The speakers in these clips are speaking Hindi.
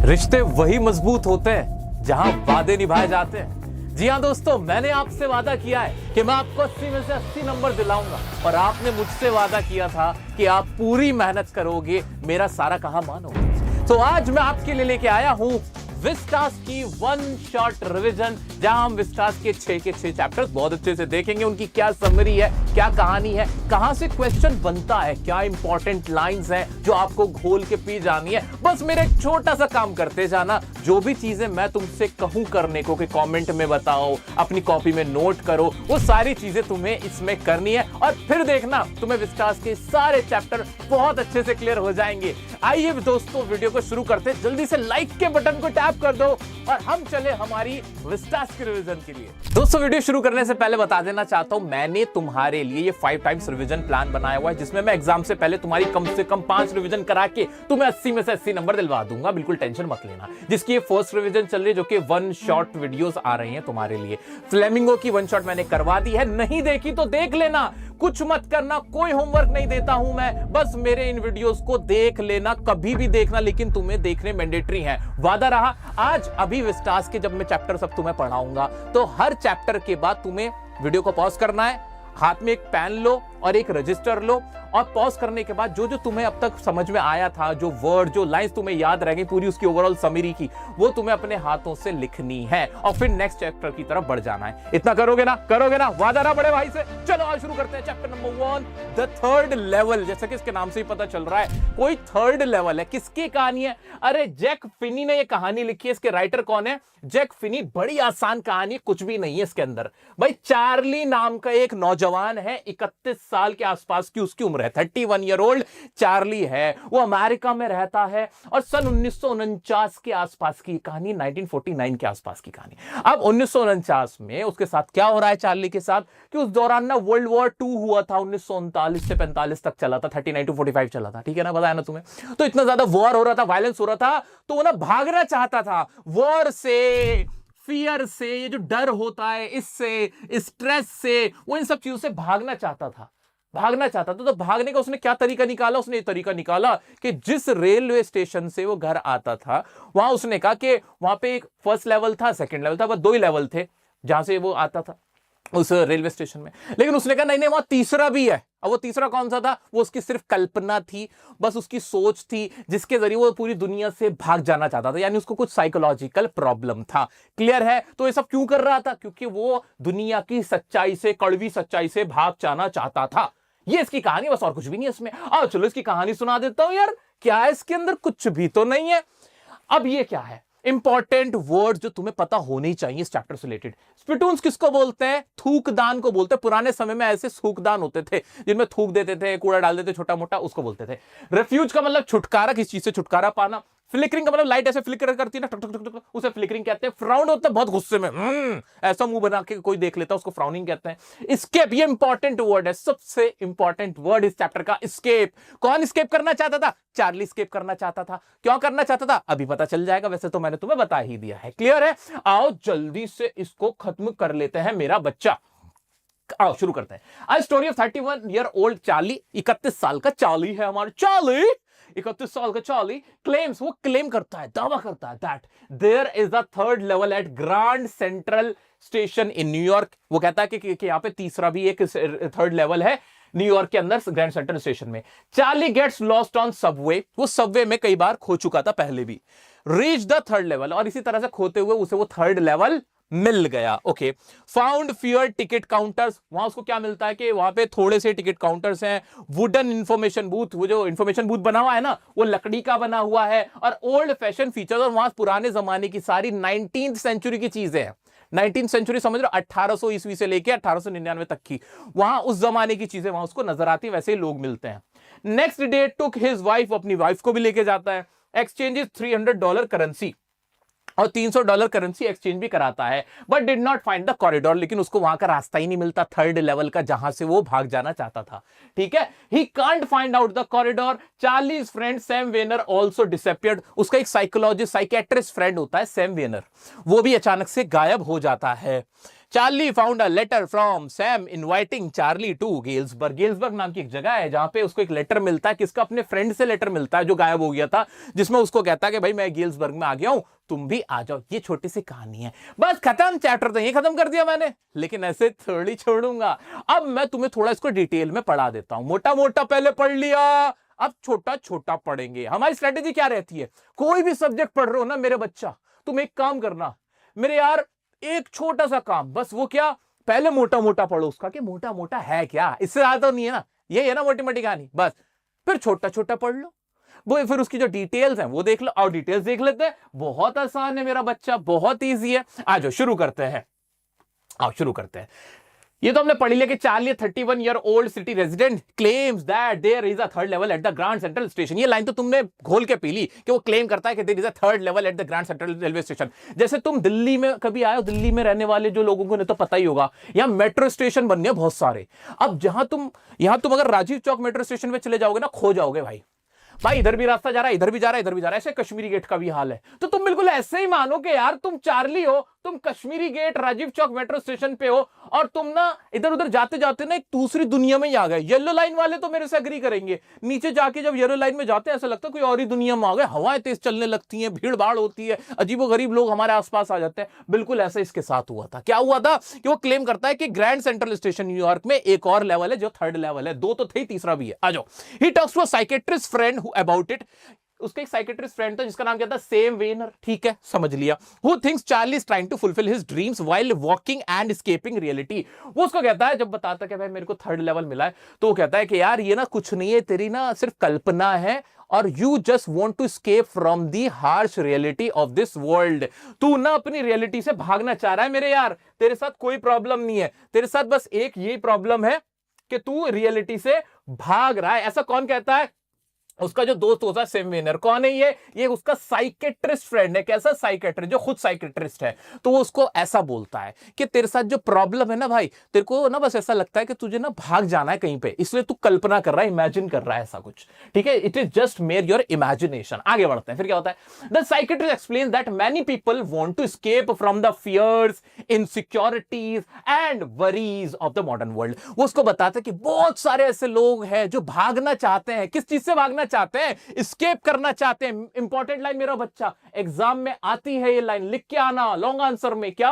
रिश्ते वही मजबूत होते हैं जहां वादे निभाए जाते हैं। जी हां दोस्तों, मैंने आपसे वादा किया है कि मैं आपको 80 में से 80 नंबर दिलाऊंगा और आपने मुझसे वादा किया था कि आप पूरी मेहनत करोगे, मेरा सारा कहा मानोगे। तो आज मैं आपके लिए लेके आया हूं विस्टास की वन शॉट रिवीजन, जहां हम विस्टास के 6 के 6 चैप्टर्स बहुत अच्छे से देखेंगे। उनकी क्या समरी है, क्या कहानी है, कहां से क्वेश्चन बनता है, क्या इंपॉर्टेंट लाइंस हैं जो आपको घोल के पी जानी है। बस मेरा एक छोटा सा काम करते जाना, जो भी चीजें मैं तुमसे कहूं करने को कि कमेंट में बताओ, अपनी कॉपी में नोट करो, वो सारी चीजें तुम्हें इसमें करनी है और फिर देखना तुम्हें विस्टास के सारे चैप्टर बहुत अच्छे से क्लियर हो जाएंगे। आइए दोस्तों, वीडियो को शुरू करते, जल्दी से लाइक के बटन को टैप कर दो और हम चले हमारी विस्टास की रिवीजन के लिए। दोस्तों, वीडियो शुरू करने से पहले बता देना चाहता हूं, मैंने तुम्हारे लिए ये 5 टाइम्स रिवीजन प्लान बनाया हुआ है, जिसमें मैं एग्जाम से पहले तुम्हारी कम से कम 5 रिवीजन करा के तुम्हें 80 में से 80 नंबर दिलवा दूंगा। बिल्कुल टेंशन मत लेना। जिसकी ये फर्स्ट रिवीजन चल रही है, जो कि वन शॉट वीडियोस आ रही हैं तुम्हारे लिए। फ्लेमिंगो की वन शॉट मैंने करवा दी है, नहीं देखी तो देख लेना, कुछ मत करना, कोई होमवर्क नहीं देता हूं मैं, बस मेरे इन वीडियोस को देख लेना, कभी भी देखना, लेकिन तुम्हें देखने मैंडेटरी है, वादा रहा। आज अभी विस्टास के जब मैं चैप्टर सब तुम्हें पढ़ाऊंगा तो हर चैप्टर के बाद तुम्हें वीडियो को पॉज करना है, हाथ में एक पेन लो और एक रजिस्टर लो और पॉज करने के बाद जो जो तुम्हें अब तक समझ में आया था, जो वर्ड, जो लाइंस तुम्हें याद रह गई, पूरी उसकी ओवरऑल समरी की, वो तुम्हें अपने हाथों से लिखनी है और फिर नेक्स्ट चैप्टर की तरफ बढ़ जाना है। इतना करोगे ना, वादा ना बड़े भाई से। चलो आज शुरू करते हैं chapter number 1, the third level. जैसा कि इसके नाम से ही पता चल रहा है, कोई थर्ड लेवल है। किसकी कहानी है? अरे जैक फिनी ने ये कहानी लिखी है। इसके राइटर कौन है? Jack Finney. बड़ी आसान कहानी, कुछ भी नहीं है इसके अंदर। भाई चार्ली नाम का एक नौजवान है, 31 साल के आसपास की उसकी उम्र है, 31 ईयर ओल्ड चार्ली है। वो अमेरिका में रहता है और सन 1949 के आसपास की कहानी, 1949 के आसपास की कहानी। अब 1949 में उसके साथ क्या हो रहा है चार्ली के साथ, कि उस दौरान ना वर्ल्ड वॉर 2 हुआ था, 1939 से 45 तक चला था, 39 to 45 चला था, ठीक है ना, बताया ना तुम्हें। तो इतना ज्यादा वॉर हो रहा था, वायलेंस हो रहा था, तो वो ना भागना चाहता था वॉर से, फियर से, ये जो डर होता है इससे, स्ट्रेस से, वो इन सब चीजों से भागना चाहता था। तो भागने का उसने क्या तरीका निकाला? उसने ये तरीका निकाला कि जिस रेलवे स्टेशन से वो घर आता था, वहां उसने कहा कि वहां पे एक फर्स्ट लेवल था, सेकंड लेवल था, बस 2 ही लेवल थे जहां से वो आता था उस रेलवे स्टेशन में। लेकिन उसने कहा नहीं, वहां तीसरा भी है। अब वो तीसरा कौन सा था? वो उसकी सिर्फ कल्पना थी, बस उसकी सोच थी, जिसके जरिए वो पूरी दुनिया से भाग जाना चाहता था। यानी उसको कुछ साइकोलॉजिकल प्रॉब्लम था। क्लियर है? तो ये सब क्यों कर रहा था? क्योंकि वो दुनिया की सच्चाई से, कड़वी सच्चाई से भाग जाना चाहता था। ये इसकी कहानी, बस और कुछ भी नहीं है इसमें। आओ चलो इसकी कहानी सुना देता हूं यार। क्या है इसके अंदर? कुछ भी तो नहीं है। अब ये क्या है? इंपॉर्टेंट वर्ड जो तुम्हें पता होने ही चाहिए इस चैप्टर से रिलेटेड। स्पिटून्स किसको बोलते हैं? थूकदान को बोलते हैं। पुराने समय में ऐसे थूकदान होते थे जिनमें थूक देते थे, कूड़ा डाल देते छोटा मोटा, उसको बोलते थे। रेफ्यूज का मतलब छुटकारा, किसी चीज से छुटकारा पाना। फ्लिकरिंग का मतलब लाइट ऐसे फ्लिकर करती है ना, टक टक टक टक, उसे फ्लिकरिंग कहते हैं। फ्राउन होता है बहुत गुस्से में, ऐसा मुंह बना के कोई देख लेता है, उसको फ्राउनिंग कहते हैं। एस्केप, ये इंपॉर्टेंट वर्ड है, सबसे इंपॉर्टेंट वर्ड इस चैप्टर का, एस्केप। कौन एस्केप करना चाहता था? चार्ली एस्केप करना चाहता था। क्यों करना चाहता था? अभी पता चल जाएगा, वैसे तो मैंने तुम्हें बता ही दिया है। क्लियर है? आओ जल्दी से इसको खत्म कर लेते हैं मेरा बच्चा। आओ शुरू करते हैं। आज story of 31 year old Charlie. 31 साल का चार्ली है हमारा चार्ली। 31 साल का चार्ली क्लेम्स, वो क्लेम करता है, दावा करता है that there is the third level at Grand Central Station in New York. वो कहता है कि यहां पे तीसरा भी एक थर्ड लेवल है न्यूयॉर्क के अंदर, ग्रैंड सेंट्रल स्टेशन में। Charlie gets lost on subway. वो सबवे में कई बार खो चुका था पहले भी। रीच द थर्ड लेवल, और इसी तरह से खोते हुए उसे वो थर्ड लेवल मिल गया। Okay. Found fewer ticket counters. वहां उसको क्या मिलता है कि वहां पे थोड़े से टिकट काउंटर्स हैं। वुडन इंफॉर्मेशन बूथ, वो जो इंफॉर्मेशन बूथ बना हुआ है ना, वो लकड़ी का बना हुआ है। और ओल्ड फैशन फीचर्स, और वहां पुराने जमाने की सारी 19th सेंचुरी की चीजें हैं। 19th सेंचुरी समझ लो, 1800 ईस्वी से लेके 1899 तक की, वहां उस जमाने की चीजें वहां उसको नजर आती है, वैसे ही लोग मिलते हैं। Next day took his wife, अपनी वाइफ को भी लेके जाता है। एक्सचेंजेस $300 करेंसी, और $300 करेंसी एक्सचेंज भी कराता है। But did not find the corridor, लेकिन उसको वहां का रास्ता ही नहीं मिलता थर्ड लेवल का, जहां से वो भाग जाना चाहता था। ठीक है, he can't find out the corridor. Charlie's friend Sam Vanern also disappeared. उसका एक साइकोलॉजिस्ट, साइकेट्रिस्ट फ्रेंड होता है सैम वेनर, वो भी अचानक से गायब हो जाता है। Charlie found a letter from Sam inviting Charlie to Galesburg. Galesburg नाम की एक जगह है जहां पे उसको एक लेटर मिलता है, किसका, अपने फ्रेंड से लेटर मिलता है जो गायब हो गया था, जिसमें उसको कहता है कि भाई मैं गेल्सबर्ग में आ गया हूं, तुम भी आ जाओ। ये छोटी सी कहानी है, बस खत्म चैप्टर, तो ये खत्म कर दिया मैंने, लेकिन ऐसे थोड़ी छोड़ूंगा। अब मैं तुम्हें थोड़ा इसको डिटेल में पढ़ा देता हूं। मोटा मोटा पहले पढ़ लिया, अब छोटा छोटा पढ़ेंगे। हमारी स्ट्रेटेजी क्या रहती है, कोई भी सब्जेक्ट पढ़ रहे हो ना मेरे बच्चा, तुम एक काम करना मेरे यार, एक छोटा सा काम, बस वो क्या, पहले मोटा मोटा पढ़ो उसका कि मोटा मोटा है क्या, इससे ज्यादा तो नहीं है ना, ये है ना मोटी मोटी कहानी, बस फिर छोटा छोटा पढ़ लो, वो फिर उसकी जो डिटेल्स हैं वो देख लो, और डिटेल्स देख लेते हैं। बहुत आसान है मेरा बच्चा, बहुत ईजी है। आ जाओ शुरू करते हैं, आओ शुरू करते हैं। ये तो हमने पढ़ लिया कि Charlie 31 year old city resident claims that there is a third level at the Grand Central station. ये लाइन तो तुमने घोल के पी ली कि वो क्लेम करता है कि there is a third level at the Grand Central railway station. जैसे तुम दिल्ली में कभी आए हो, दिल्ली में रहने वाले जो लोगों को नहीं तो पता ही होगा, यहाँ मेट्रो स्टेशन बनने हैं बहुत सारे। अब जहां तुम अगर राजीव चौक मेट्रो स्टेशन पे चले जाओगे ना, खो जाओगे भाई। इधर भी रास्ता जा रहा है, इधर भी जा रहा है, इधर भी जा रहा है, ऐसे कश्मीरी गेट का भी हाल है। तो तुम बिल्कुल ऐसे ही मानो कि यार तुम चार्ली हो, तुम Kashmiri gate Rajiv Chowk metro station पे हो, और तुम ना इधर उधर जाते जाते ना एक दूसरी दुनिया में ही आ गए। येलो लाइन वाले तो मेरे से एग्री करेंगे, नीचे जाके जब येलो लाइन में जाते हैं ऐसा लगता है कोई और ही दुनिया में आ गए, हवाएं तेज चलने लगती हैं, भीड़ भाड़ होती है, अजीबो गरीब लोग हमारे आसपास आ जाते हैं। बिल्कुल ऐसा इसके साथ हुआ था। क्या हुआ था कि वो क्लेम करता है कि ग्रैंड सेंट्रल स्टेशन न्यूयॉर्क में एक और लेवल है जो थर्ड लेवल है, दो तो थे, तीसरा भी है। आ जाओ। He talks to a psychiatrist friend who about it. उसका एक साइकियाट्रिस्ट फ्रेंड था जिसका नाम क्या था, सैम वेनर, ठीक है समझ लिया। Who thinks Charlie is trying to fulfil his dreams while walking and escaping reality. वो उसको कहता है, जब बताता है कि भाई मेरे को थर्ड लेवल मिला है, तो वो कहता है कि यार ये ना कुछ नहीं है, तेरी ना सिर्फ कल्पना है, और you just want to escape from the harsh reality of this world. तू ना अपनी रियलिटी से भागना चाह रहा है मेरे यार, तेरे साथ कोई प्रॉब्लम नहीं है, तेरे साथ बस एक यही प्रॉब्लम है कि तू रियलिटी से भाग रहा है। ऐसा कौन कहता है, उसका जो दोस्त होता है सैम वेनर। कौन है ये उसका साइकेट्रिस्ट फ्रेंड है। कैसा साइकेट्रिस्ट, जो खुद साइकेट्रिस्ट है। तो वो उसको ऐसा बोलता है कि तेरे साथ जो प्रॉब्लम है ना भाई, तेरे को ना बस ऐसा लगता है कि तुझे ना भाग जाना है कहीं पे, इसलिए तू कल्पना कर रहा है, इमेजिन कर रहा है ऐसा कुछ, ठीक है। It is just mere your imagination. आगे बढ़ते हैं, फिर क्या होता है। The psychiatrist explains that many people want to escape from the fears, insecurities and worries of the modern world. वो उसको बताते हैं कि बहुत सारे ऐसे लोग हैं जो भागना चाहते हैं। किस चीज से भागना चाहते हैं, एस्केप करना चाहते हैं। इंपॉर्टेंट लाइन मेरा बच्चा, एग्जाम में आती है ये लाइन, लिख के आना लॉन्ग आंसर में, क्या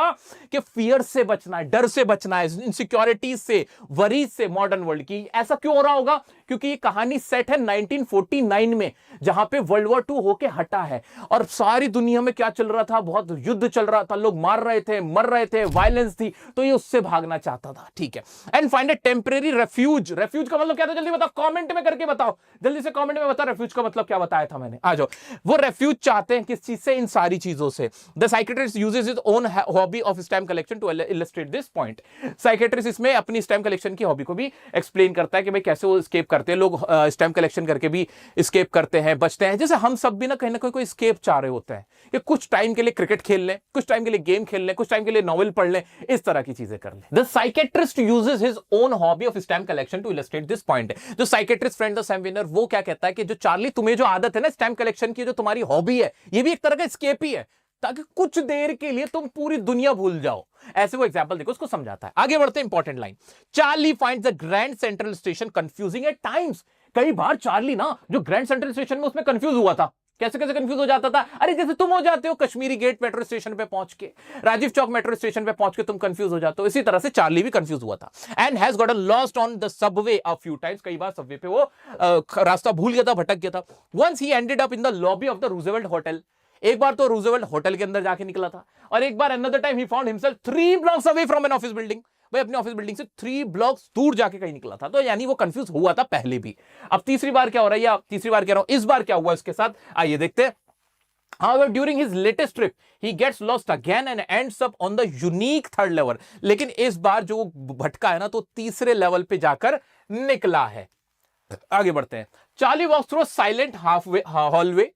कि फियर से बचना है, डर से बचना है, इनसिक्योरिटीज से, वरीज से मॉडर्न वर्ल्ड की। ऐसा क्यों हो रहा होगा, क्योंकि ये कहानी सेट है 1949 में, जहां पे वर्ल्ड वॉर 2 होके हटा है, और सारी दुनिया में क्या चल रहा था, बहुत युद्ध चल रहा था, लोग मार रहे थे, मर रहे थे, वायलेंस थी, तो ये उससे भागना चाहता था, ठीक है। And find a temporary refuge. Refuge का मतलब क्या था, जल्दी बताओ, कमेंट में करके बताओ, जल्दी से कमेंट में बता, रेफ्यूज का मतलब क्या बताया था मैंने। आ जाओ। वो रेफ्यूज चाहते हैं किस चीज से, इन सारी चीजों से। The psychiatrist uses his own hobby of stamp collection to illustrate this point. Psychiatrist इसमें अपनी स्टैम्प कलेक्शन की हॉबी को भी एक्सप्लेन करता है कि भाई कैसे वो एस्केप करते हैं। लोग स्टैम्प कलेक्शन करके भी एस्केप करते हैं, बचते हैं। जैसे हम सब भी ना कहीं ना कोई एस्केप चाह रहे होते हैं कि कुछ टाइम के लिए क्रिकेट खेल लें, कुछ टाइम के लिए गेम खेल लें, कुछ टाइम के लिए नॉवेल पढ़ लें, इस तरह की चीजें कर लें। The psychiatrist uses his own hobby of stamp collection to illustrate this point. जो साइकियाट्रिस्ट फ्रेंड था सैम वेनर, वो क्या कहता है कि जो चार्ली, तुम्हें जो आदत है ना स्टैम्प कलेक्शन की, जो तुम्हारी हॉबी है, ये भी एक तरह का एस्केप ही है, ताकि कुछ देर के लिए तुम पूरी दुनिया भूल जाओ। ऐसे वो एग्जांपल देखो, उसको समझाता है। आगे बढ़ते हैं, important line. Charlie finds the Grand Central station confusing at times. कई बार चार्ली ना जो ग्रैंड सेंट्रल स्टेशन में, उसमें कंफ्यूज हुआ था। कैसे कैसे कंफ्यूज हो जाता था, अरे जैसे तुम हो जाते हो कश्मीरी गेट मेट्रो स्टेशन पे पहुंच के, राजीव चौक मेट्रो स्टेशन पे पहुंच के तुम कंफ्यूज हो जाते हो, इसी तरह से चार्ली भी कंफ्यूज हुआ था। And has gotten lost on the Subway a few times. कई बार सबवे पे वो रास्ता भूल गया था, भटक गया था। Once he ended up in the lobby of the Roosevelt hotel. एक बार तो रूजवेल्ट होटल के अंदर जाके निकला था, और एक बार another time he found himself 3 blocks away from an office building. भाई अपने ऑफिस बिल्डिंग से 3 ब्लॉक्स दूर जाके कहीं निकला था। तो यानी वो कंफ्यूज हुआ था पहले भी। अब तीसरी बार क्या हो रहा है, या तीसरी बार कह रहा हूं, इस बार क्या हुआ इसके साथ, आइए देखते हैं। However, during his latest trip, he gets lost again and ends up on the unique third level. लेकिन इस बार जो भटका है ना, तो तीसरे लेवल पे जाकर निकला है। आगे बढ़ते हैं। Charlie walks through silent hallway,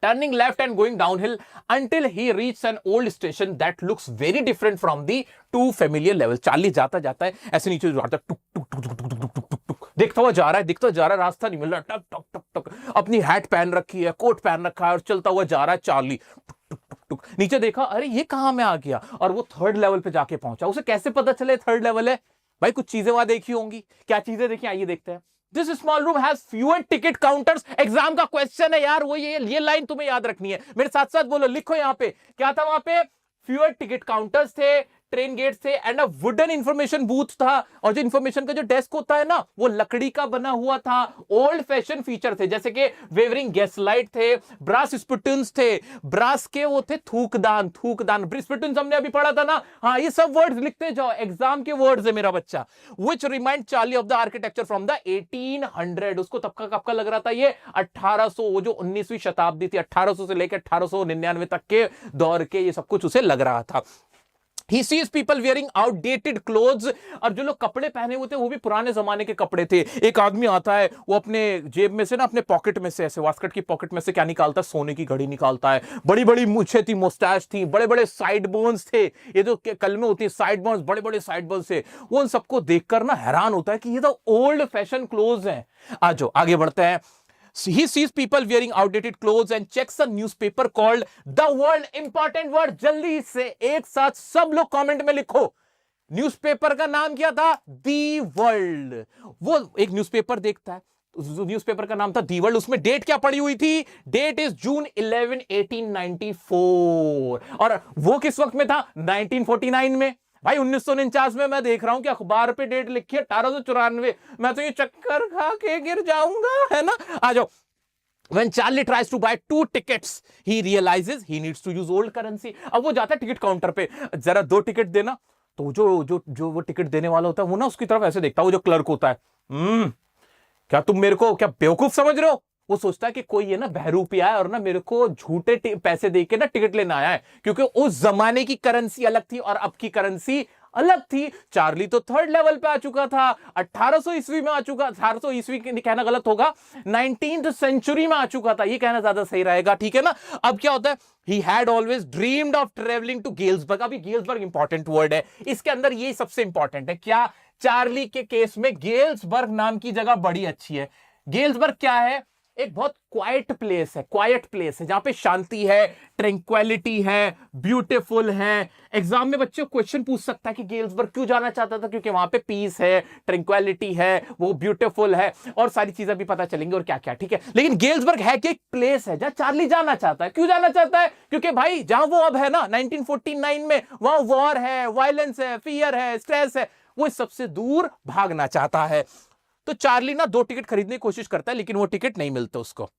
turning left and going downhill until he reaches an old station that looks very different from the two familiar levels. Charlie जाता जाता है, ऐसे नीचे जाता है, टुक टुक टुक टुक टुक टुक टुक टुक, देखता हुआ जा रहा है, दिखता जा रहा है, रास्ता नहीं मिल रहा, टक टक टक टक, अपनी हैट पहन रखी है, कोट पहन रखा है, और चलता हुआ जा रहा है चार्ली, टुक टुक टुक टुक, नीचे देखा, अरे ये कहां में आ गया, और वो थर्ड लेवल पे जाके पहुंचा। उसे कैसे पता चले थर्ड लेवल है? भाई कुछ चीजें वहां देखी होंगी। क्या चीजें देखी, आइए देखते हैं। This small room has fewer ticket counters. Exam का क्वेश्चन है यार, वो ये लाइन तुम्हें याद रखनी है, मेरे साथ साथ बोलो, लिखो यहां पे क्या था वहां पे। फ्यूअर टिकट काउंटर्स थे, ट्रेन गेट्स थे, and a wooden information booth था। और जो इंफॉर्मेशन का जो डेस्क होता है ना, वो लकड़ी का बना हुआ था। ओल्ड फैशन फीचर थे, जैसे कि वेवरिंग गैस लाइट थे, ब्रास स्पिटन्स थे, ब्रास के वो थे थूकदान, स्पिटन्स हमने अभी पढ़ा था ना। हाँ, ये सब वर्ड्स लिखते जाओ, एग्जाम के वर्ड्स है मेरा बच्चा। विच remind Charlie of the architecture from the 1800। उसको तब का कब का लग रहा था ये 1800, वो जो 19वीं शताब्दी थी, 1800 से लेकर 1899 तक के दौर के, ये सब कुछ उसे लग रहा था। He sees people wearing outdated clothes, और जो लोग कपड़े पहने हुए थे वो भी पुराने जमाने के कपड़े थे। एक आदमी आता है, वो अपने जेब में से ना, अपने पॉकेट में से, ऐसे वास्कट की पॉकेट में से क्या निकालता है, सोने की घड़ी निकालता है। बड़ी बड़ी मूछें थी, मुस्टैच थी, बड़े बड़े साइड बोन्स थे, ये जो कलमें होती है साइड बोन्स, बड़े बड़े साइड बोन्स थे। वो उन सबको देखकर ना हैरान होता है कि ये तो ओल्ड फैशन क्लोथ्स हैं। आज आगे बढ़ते हैं। He sees people wearing outdated clothes and checks a newspaper called The World. Important word, जल्दी से एक साथ सब लोग कमेंट में लिखो। न्यूज़पेपर का नाम क्या था? The world. वो एक न्यूज़पेपर देखता है, न्यूज़पेपर का नाम था दी वर्ल्ड। उसमें डेट क्या पड़ी हुई थी? Date is June 11, 1894। और वो किस वक्त में था? 1949 में। भाई 1949 में मैं देख रहा हूं कि अखबार पे डेट लिखी है 1894। मैं तो ये चक्कर खा के गिर जाऊंगा, है ना। आ जाओ। When Charlie tries to buy 2 tickets, he realizes he needs to use old currency. अब वो जाता है टिकट काउंटर पे, जरा 2 टिकट देना। तो जो वो टिकट देने वाला होता है, वो ना उसकी तरफ ऐसे देखता है, वो जो क्लर्क होता है, क्या तुम मेरे को क्या बेवकूफ समझ रहे हो? वो सोचता है कि कोई ये ना बहरूपिया है और ना मेरे को झूठे पैसे देके ना टिकट लेना आया है, क्योंकि उस जमाने की करेंसी अलग थी और अब की करेंसी अलग थी। चार्ली तो थर्ड लेवल पे आ चुका था, 1800 ईस्वी में आ चुका, 1800 ईस्वी कहना गलत होगा, 19th सेंचुरी में आ चुका था, ये कहना ज्यादा सही रहेगा, ठीक है ना। अब क्या होता है, he had always dreamed of travelling to Galesburg. अभी गेल्सबर्ग इंपॉर्टेंट वर्ड है, इसके अंदर ये सबसे इंपॉर्टेंट है। क्या? चार्ली के केस में गेल्सबर्ग नाम की जगह बड़ी अच्छी है। गेल्सबर्ग क्या है? एक बहुत क्वाइट प्लेस है, जहां पे शांति है, ट्रैंक्विलिटी है, ब्यूटीफुल है। एग्जाम में बच्चों क्वेश्चन पूछ सकता है कि गेल्सबर्ग क्यों जाना चाहता था? क्योंकि वहां पे पीस है, ट्रैंक्विलिटी है, वो ब्यूटीफुल है, और सारी चीजें भी पता चलेंगी और क्या क्या, ठीक है। लेकिन गेल्सबर्ग है कि एक प्लेस है जहां चार्ली जाना चाहता है। क्यों जाना चाहता है? क्योंकि भाई जहां वो अब है ना 1949 में, वहां वॉर है, वायलेंस है, फियर है, स्ट्रेस है, वो इस सबसे दूर भागना चाहता है। तो चार्ली ना 2 टिकट खरीदने की कोशिश करता है, लेकिन वो टिकट नहीं मिलते उसको।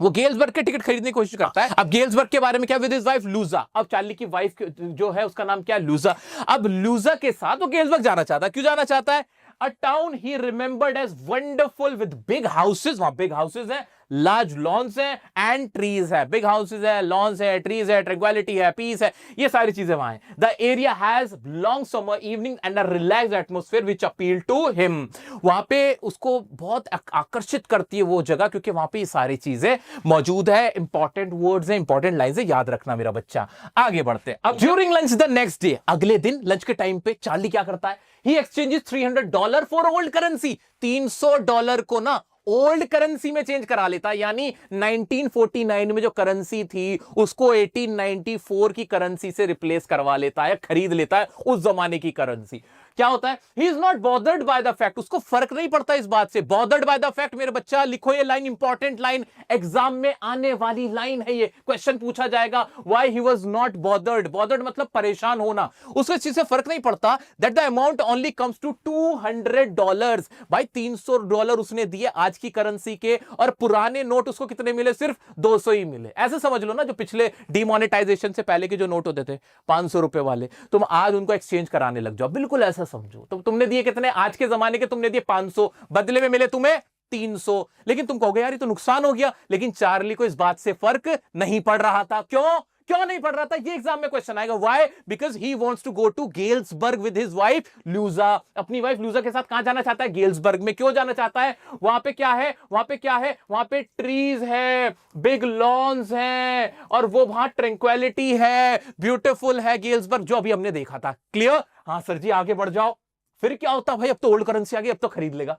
वो गेल्सबर्ग के टिकट खरीदने की कोशिश करता है। अब गेल्सबर्ग के बारे में क्या? With his wife Luza. अब चार्ली की वाइफ जो है उसका नाम क्या है? लूजा। अब लूजा के साथ वो गेल्सबर्ग जाना चाहता है। क्यों जाना चाहता है? A town he remembered as wonderful with big houses. वहां बिग हाउसेस है, लार्ज लॉन्स है, एंड ट्रीज है। बिग हाउसेस है, लॉन्स है, ट्रीज है, ट्रैंक्विलिटी है, पीस है, ये सारी चीजें वहां है। The area has long summer evening and a relaxed atmosphere which appeal to him. वहां पे उसको बहुत आकर्षित करती है वो जगह, क्योंकि वहां पे ये सारी चीजें मौजूद है। इंपॉर्टेंट वर्ड्स है, इंपॉर्टेंट लाइन्स है, याद रखना मेरा बच्चा। आगे बढ़ते हैं। अब during lunch the next day, अगले दिन लंच के टाइम पे चार्ली क्या करता है? ही एक्सचेंजेस $300 फॉर ओल्ड करेंसी। $300 को ना ओल्ड करेंसी में चेंज करा लेता है। यानी 1949 में जो करेंसी थी उसको 1894 की करेंसी से रिप्लेस करवा लेता है, खरीद लेता है उस जमाने की करेंसी। क्या होता है? He is not bothered by the fact. उसको फर्क नहीं पड़ता इस बात से। बॉदर्ड बाय द फैक्ट, मेरे बच्चा लिखो ये लाइन, इंपॉर्टेंट लाइन, एग्जाम में आने वाली लाइन है ये, क्वेश्चन पूछा जाएगा। Why he was not bothered? Bothered मतलब परेशान होना। उसको इस चीज से फर्क नहीं पड़ता that the amount only comes to $200। भाई $300 उसने दिए आज की करेंसी के, और पुराने नोट उसको कितने मिले? सिर्फ 200 ही मिले। ऐसे समझ लो ना, जो पिछले डिमोनेटाइजेशन से पहले के जो नोट होते थे 500 रुपए वाले, तुम आज उनको एक्सचेंज कराने लग जाओ, बिल्कुल ऐसा समझो। तो तुमने दिए कितने आज के जमाने के? तुमने दिए 500, बदले में मिले तुम्हें 300। लेकिन तुम कहोगे यार ये तो नुकसान हो गया, लेकिन चार्ली को इस बात से फर्क नहीं पड़ रहा था। क्यों नहीं पड़ रहा था? ये एग्जाम में क्वेश्चन आएगा। Why? Because he wants to go to Galesburg with his wife Louisa. अपनी वाइफ लूजा के साथ कहां जाना चाहता है? गेल्सबर्ग में। क्यों जाना चाहता है? वहां पे क्या है? वहां पे ट्रीज है, बिग लॉन्स है, और वो वहां ट्रैंक्विलिटी है, ब्यूटीफुल है गेल्सबर्ग, जो अभी हमने देखा था। क्लियर? हाँ सर जी, आगे बढ़ जाओ। फिर क्या होता भाई? अब तो ओल्ड करेंसी आ गई, अब तो खरीद लेगा।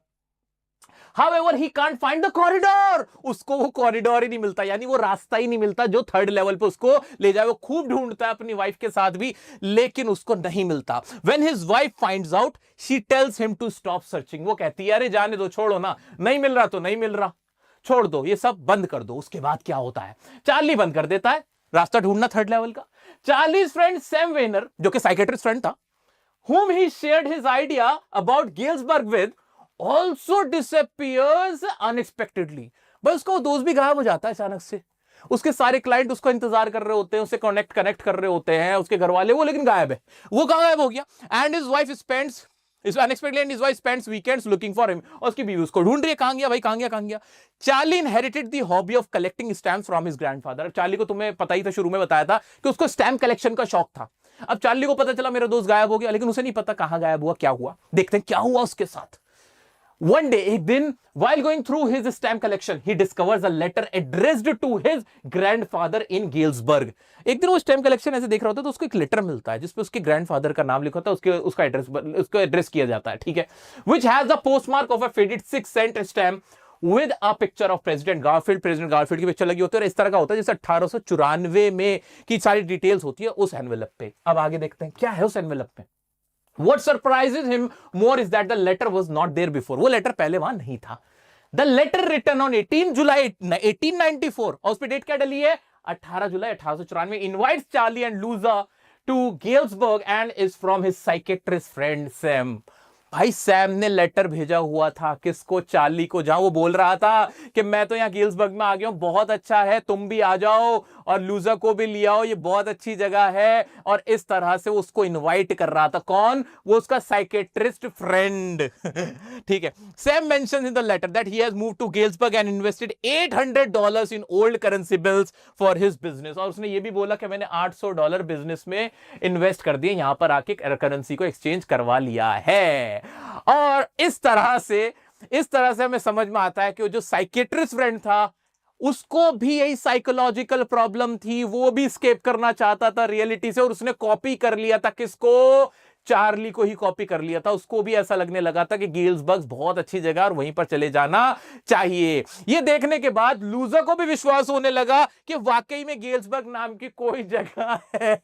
However, he can't find the corridor. उसको वो कॉरिडोर ही नहीं मिलता, यानी वो रास्ता ही नहीं मिलता जो थर्ड लेवल पे उसको ले जाए। वो खूब ढूंढता है अपनी वाइफ के साथ भी, लेकिन उसको नहीं मिलता। When his wife finds out, she tells him to stop searching. वो कहती है अरे जाने दो, छोड़ो ना, नहीं मिल रहा तो नहीं मिल रहा, छोड़ दो, ये सब बंद कर दो। उसके बाद क्या होता है, चार्ली बंद कर देता है रास्ता ढूंढना थर्ड लेवल का। चार्लीज फ्रेंड सैम वेनर, जो कि साइकेट्रिस्ट फ्रेंड था, whom he shared his idea about Galesburg with, also disappears unexpectedly। भाई उसका वो दोस्त भी गायब हो जाता है अचानक से। उसके सारे क्लाइंट उसको इंतजार कर रहे होते हैं, उससे कनेक्ट कर रहे होते हैं, उसके घर वाले, वो लेकिन गायब है। वो कहां गायब हो गया? And his wife spends unexpectedly and his wife spends weekends looking for him. और उसकी बीवी उसको ढूंढ रही है, कहां गया भाई, कहां गया। Charlie inherited the hobby of collecting stamps from his grandfather. Charlie को, तुम्हें पता ही था, शुरू में बताया था कि उसको स्टैम्प कलेक्शन का शौक था। अब चार्ली को पता चला मेरा दोस्त गायब हो गया, लेकिन उसे नहीं पता कहां गायब हुआ, क्या हुआ। देखते हैं क्या हुआ उसके साथ। One day, एक दिन, while going through his stamp collection, he discovers a letter addressed to his grandfather in Galesburg। एक दिन वो स्टैम्प कलेक्शन ऐसे देख रहा होता है तो उसको एक लेटर मिलता है जिसपे उसके ग्रैंडफादर का नाम लिखा होता है, उसको एड्रेस किया जाता है, ठीक है। Which has the postmark of a faded 6-cent stamp with a picture of President Garfield। President Garfield की पिक्चर लगी होती है और इस तरह का होता है जैसे 1894 में की सारी डिटेल्स होती है उस एनवेलप पे। अब आगे देखते हैं क्या है उस एनवेलप में। What surprises him more is that the letter was not there before। वो लेटर पहले वहां नहीं था। The letter written on 18 जुलाई 1894, और उस पे डेट क्या डली है, 18 जुलाई 1894, invites Charlie and Louisa to Galesburg and is from his psychiatrist friend Sam। भाई सैम ने लेटर भेजा हुआ था किसको, चार्ली को, जहां वो बोल रहा था कि मैं तो यहां गेल्सबर्ग में आ गया हूं, बहुत अच्छा है, तुम भी आ जाओ और लूजा को भी ले आओ, ये बहुत अच्छी जगह है। और इस तरह से उसको इनवाइट कर रहा था। कौन? वो उसका साइकेट्रिस्ट फ्रेंड। ठीक है। Sam mentions in the letter that he has moved to Galesburg and invested $800 in old currency bills for his business. और उसने ये भी बोला कि मैंने $800 बिजनेस में इन्वेस्ट कर दिए, यहां पर आके करेंसी को एक्सचेंज करवा लिया है। और इस तरह से हमें समझ में आता है कि वो जो साइकेट्रिस्ट फ्रेंड था उसको भी यही साइकोलॉजिकल प्रॉब्लम थी, वो भी स्केप करना चाहता था रियलिटी से, और उसने कॉपी कर लिया था किसको, चार्ली को ही कॉपी कर लिया था। उसको भी ऐसा लगने लगा था कि गेल्सबर्ग बहुत अच्छी जगह और वहीं पर चले जाना चाहिए। ये देखने के बाद लूजा को भी विश्वास होने लगा कि वाकई में गेल्सबर्ग नाम की कोई जगह है।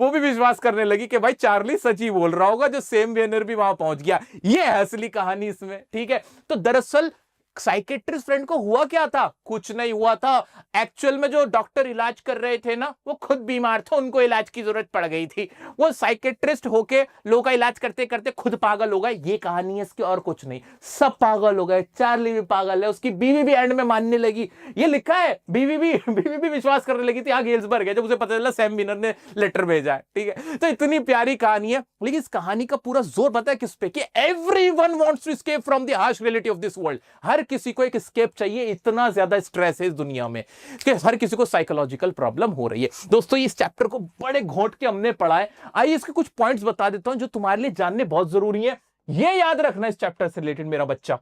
वो भी विश्वास करने लगी कि भाई चार्ली सच ही बोल रहा होगा, जो सेम वेनर भी वहां पहुंच गया। ये है असली कहानी इसमें, ठीक है। तो दरअसल साइकेट्रिस्ट फ्रेंड को हुआ क्या था, कुछ नहीं हुआ था। एक्चुअल में जो डॉक्टर इलाज कर रहे थे ना, वो खुद बीमार थे, उनको इलाज की जरूरत पड़ गई थी। वो साइकेट्रिस्ट होके लोगों का इलाज करते करते खुद पागल हो गए। ये कहानी है इसकी, और कुछ नहीं। सब पागल हो गए, चार्ली भी पागल है, उसकी बीवी भी एंड में मानने लगी। ये लिखा है, बीवी भी विश्वास करने लगी थी हाँ गेल्सबर्ग है, जब उसे पता चला सैम विनर ने लेटर भेजा है, ठीक है। तो इतनी प्यारी कहानी है, लेकिन इस कहानी का पूरा जोर पता है किस पे, कि everyone wants to escape from the harsh reality of this world. हर किसी को एक एस्केप चाहिए, इतना ज्यादा स्ट्रेस है इस दुनिया में कि हर किसी को साइकोलॉजिकल प्रॉब्लम हो रही है। दोस्तों इस चैप्टर को बड़े घोंट के हमने पढ़ा है। आइए इसके कुछ पॉइंट्स बता देता हूं जो तुम्हारे लिए जानने बहुत जरूरी है। ये याद रखना इस चैप्टर से रिलेटेड मेरा बच्चा।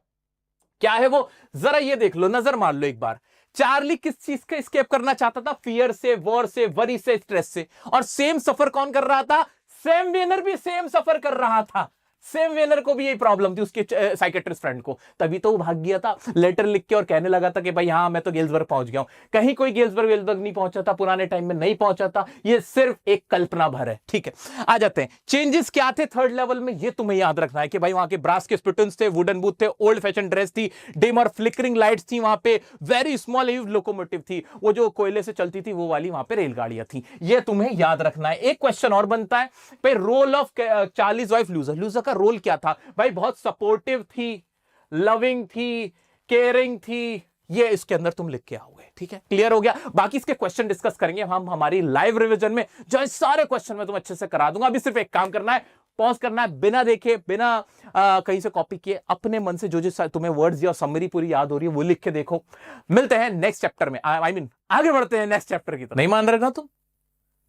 क्या है वो, जरा ये देख लो, नजर मार लो एक बार। चार्ली किस चीज का एस्केप करना चाहता था, फियर से, वॉर से, वरी से, स्ट्रेस से। और सेम सफर कौन कर रहा था, सैम वेनर भी सेम सफर कर रहा था। सैम वेनर को भी यही प्रॉब्लम थी उसके साइकेट्रिस्ट फ्रेंड को, तभी तो वो भाग गया था लेटर लिख के और कहने लगा था कि भाई हाँ मैं तो गेल्सबर्ग पहुंच गया हूं। कहीं कोई गेल्सबर्ग नहीं पहुंचा था, पुराने टाइम में नहीं पहुंचा था। ये सिर्फ एक कल्पना भर है, ठीक है। आ जाते हैं, चेंजेस क्या थे थर्ड लेवल में, ये तुम्हें याद रखना है कि भाई वहां के ब्रास के स्पिटन्स थे, वुडन बूथ थे, ओल्ड फैशन ड्रेस थी, डिम और फ्लिकरिंग लाइट्स थी वहां पे, वेरी स्मॉल यूज लोकोमोटिव थी, वो जो कोयले से चलती थी वो वाली वहां पे रेलगाड़ियां थी। ये तुम्हें याद रखना है। एक क्वेश्चन और बनता है भाई, रोल ऑफ चार्लीज वाइफ लूजा, लूजा का रोल क्या था भाई, बहुत सपोर्टिव थी, लविंग थी, केयरिंग थी, ये इसके अंदर तुम लिख के आओगे, ठीक है। क्लियर हो गया। बाकी इसके क्वेश्चन डिस्कस करेंगे हम हमारी लाइव रिवीजन में, जो सारे क्वेश्चन मैं तुम अच्छे से करा दूंगा। अभी सिर्फ एक काम करना है, पॉज करना है, बिना देखे, बिना कहीं से कॉपी किए, अपने मन से जो तुम्हें वर्ड्स या समरी पूरी याद हो रही है वो लिख के देखो। मिलते हैं नेक्स्ट चैप्टर में, आई मीन आगे बढ़ते हैं नेक्स्ट चैप्टर की तरफ। नहीं मान रहे ना तुम,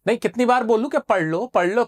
नहीं कितनी बार बोलूं कि पढ़ लो।